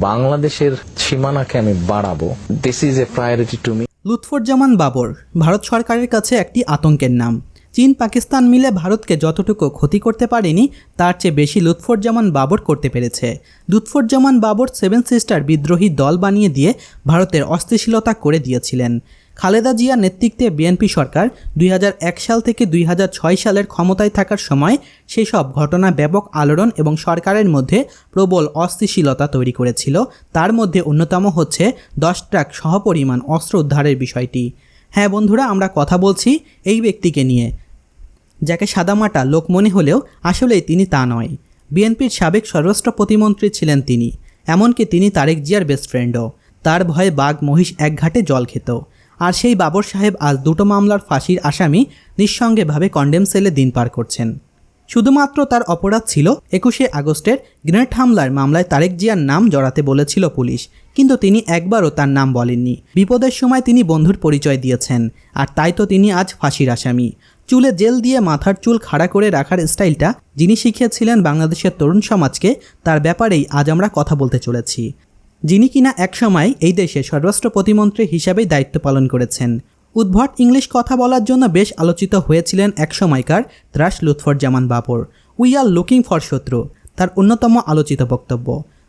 বাংলাদেশের সীমানাকে আমি বাড়াবো, this is a priority to me. Lutfuzzaman Babar Bharat সরকারের কাছে একটি আতঙ্কের নাম। চীন পাকিস্তান মিলে ভারতকে যতটুকু ক্ষতি করতে পারেনি তার চেয়ে বেশি লুৎফুজ্জামান বাবর করতে পেরেছে। লুৎফুজ্জামান বাবর সেভেন সিস্টার বিদ্রোহী দল বানিয়ে দিয়ে ভারতের অস্থিতিশীলতা করে দিয়েছিলেন। খালেদা জিয়ার নেতৃত্বে বিএনপি সরকার 2001 সাল থেকে 2006 সালের ক্ষমতায় থাকার সময় সেসব ঘটনা ব্যাপক আলোড়ন এবং সরকারের মধ্যে প্রবল অস্থিতিশীলতা তৈরি করেছিল। তার মধ্যে অন্যতম হচ্ছে 10 ট্রাক সহপরিমাণ অস্ত্র উদ্ধারের বিষয়টি। হ্যাঁ বন্ধুরা, আমরা কথা বলছি এই ব্যক্তিকে নিয়ে, যাকে সাদামাটা লোক মনে হলেও আসলেই তিনি তা নয়। বিএনপির সাবেক স্বরাষ্ট্র প্রতিমন্ত্রী ছিলেন তিনি, এমনকি তিনি তারেক জিয়ার বেস্ট ফ্রেন্ডও। তার ভয়ে বাঘ মহিষ এক ঘাটে জল খেত। আর সেই বাবর সাহেব আজ 2টো মামলার ফাঁসির আসামি নিঃসঙ্গেভাবে কন্ডেম সেলে দিন পার করছেন। শুধুমাত্র তার অপরাধ ছিল 21শে আগস্টের গ্রেনেড হামলার মামলায় তারেক জিয়ার নাম জড়াতে বলেছিল পুলিশ, কিন্তু তিনি একবারও তার নাম বলেননি। বিপদের সময় তিনি বন্ধুর পরিচয় দিয়েছেন, আর তাই তো তিনি আজ ফাঁসির আসামি। চুলে জেল দিয়ে মাথার চুল খাড়া করে রাখার স্টাইলটা যিনি শিখিয়েছিলেন বাংলাদেশের তরুণ সমাজকে, তার ব্যাপারেই আজ আমরা কথা বলতে চলেছি। যিনি কিনা একসময় এই দেশে স্বরাষ্ট্র প্রতিমন্ত্রী হিসাবেই দায়িত্ব পালন করেছেন। উদ্ভট ইংলিশ কথা বলার জন্য বেশ আলোচিত হয়েছিলেন একসময়কার ত্রাস Lutfuzzaman Babar. We are looking for শত্রু তার অন্যতম আলোচিত বক্তব্য।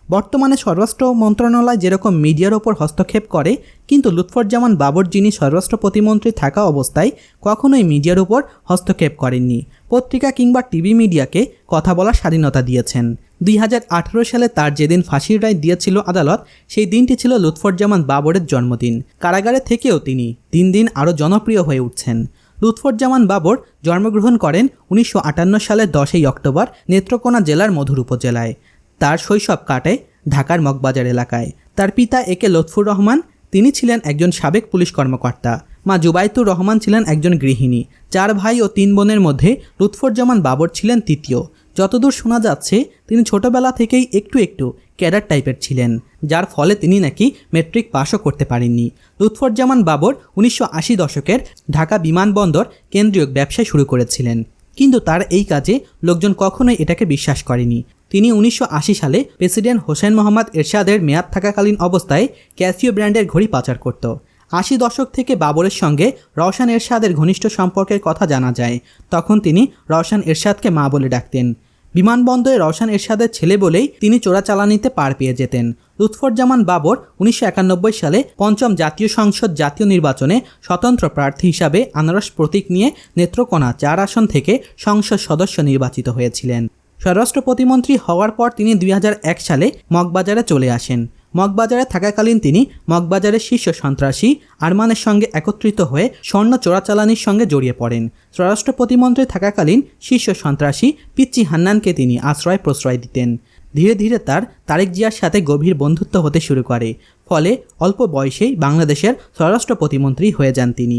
বর্তমানে স্বরাষ্ট্র মন্ত্রণালয় যেরকম মিডিয়ার ওপর হস্তক্ষেপ করে, কিন্তু লুৎফুজ্জামান বাবর যিনি স্বরাষ্ট্র প্রতিমন্ত্রী থাকা অবস্থায় কখনোই মিডিয়ার উপর হস্তক্ষেপ করেননি। পত্রিকা কিংবা টিভি মিডিয়াকে কথা বলার স্বাধীনতা দিয়েছেন। 2018 সালে তার যেদিন ফাঁসির রায় দিয়েছিল আদালত, সেই দিনটি ছিল লুৎফুজ্জামান বাবরের জন্মদিন। কারাগারে থেকেও তিনি দিন দিন আরও জনপ্রিয় হয়ে উঠছেন। লুৎফুজ্জামান বাবর জন্মগ্রহণ করেন 1958 সালের 10ই অক্টোবর নেত্রকোনা জেলার মধুর উপজেলায়। তার শৈশব কাটে ঢাকার মগবাজার এলাকায়। তার পিতা একে লুৎফুর রহমান, তিনি ছিলেন একজন সাবেক পুলিশ কর্মকর্তা। মা জুবাইতুর রহমান ছিলেন একজন গৃহিণী। 4 ভাই ও 3 বোনের মধ্যে লুৎফুজ্জামান বাবর ছিলেন তৃতীয়। যতদূর শোনা যাচ্ছে তিনি ছোটবেলা থেকেই একটু ক্যাডার টাইপের ছিলেন, যার ফলে তিনি নাকি মেট্রিক পাসও করতে পারেননি। লুৎফুজ্জামান বাবর 1980 দশকের ঢাকা বিমানবন্দর কেন্দ্রীয় ব্যবসা শুরু করেছিলেন, কিন্তু তার এই কাজে লোকজন কখনোই এটাকে বিশ্বাস করেনি। তিনি 1980 সালে প্রেসিডেন্ট হোসেন মোহাম্মদ এরশাদের মেয়াদ থাকাকালীন অবস্থায় ক্যাসিও ব্র্যান্ডের ঘড়ি পাচার করত। 80 দশক থেকে বাবরের সঙ্গে রওশন এরশাদের ঘনিষ্ঠ সম্পর্কের কথা জানা যায়। তখন তিনি রওশন এরশাদকে মা বলে ডাকতেন। বিমানবন্দরে রওশন এরশাদের ছেলে বলেই তিনি চোরাচালানিতে পার পেয়ে যেতেন। লুৎফুজ্জামান বাবর 1991 সালে 5ম জাতীয় সংসদ জাতীয় নির্বাচনে স্বতন্ত্র প্রার্থী হিসাবে আনারস প্রতীক নিয়ে নেত্রকোনা 4 আসন থেকে সংসদ সদস্য নির্বাচিত হয়েছিলেন। স্বরাষ্ট্র প্রতিমন্ত্রী হওয়ার পর তিনি 2001 সালে মগবাজারে চলে আসেন। মগবাজারে থাকাকালীন তিনি মগবাজারের শীর্ষ সন্ত্রাসী আরমানের সঙ্গে একত্রিত হয়ে স্বর্ণ চোরাচালানির সঙ্গে জড়িয়ে পড়েন। স্বরাষ্ট্র প্রতিমন্ত্রী থাকাকালীন শীর্ষ সন্ত্রাসী পিচ্চি হান্নানকে তিনি আশ্রয় প্রশ্রয় দিতেন। ধীরে ধীরে তার তারেক জিয়ার সাথে গভীর বন্ধুত্ব হতে শুরু করে, ফলে অল্প বয়সেই বাংলাদেশের স্বরাষ্ট্র প্রতিমন্ত্রী হয়ে যান তিনি।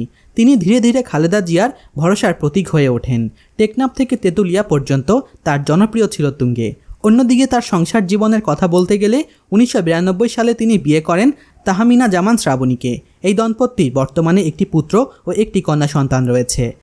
ধীরে ধীরে খালেদা জিয়ার ভরসার প্রতীক হয়ে ওঠেন। টেকনাফ থেকে তেঁতুলিয়া পর্যন্ত তার জনপ্রিয় ছিল তুঙ্গে। অন্যদিকে তার সংসার জীবনের কথা বলতে গেলে 1992 সালে তিনি বিয়ে করেন তাহমিনা জামান শ্রাবণীকে। এই দম্পতির বর্তমানে একটি পুত্র ও একটি কন্যা সন্তান রয়েছে।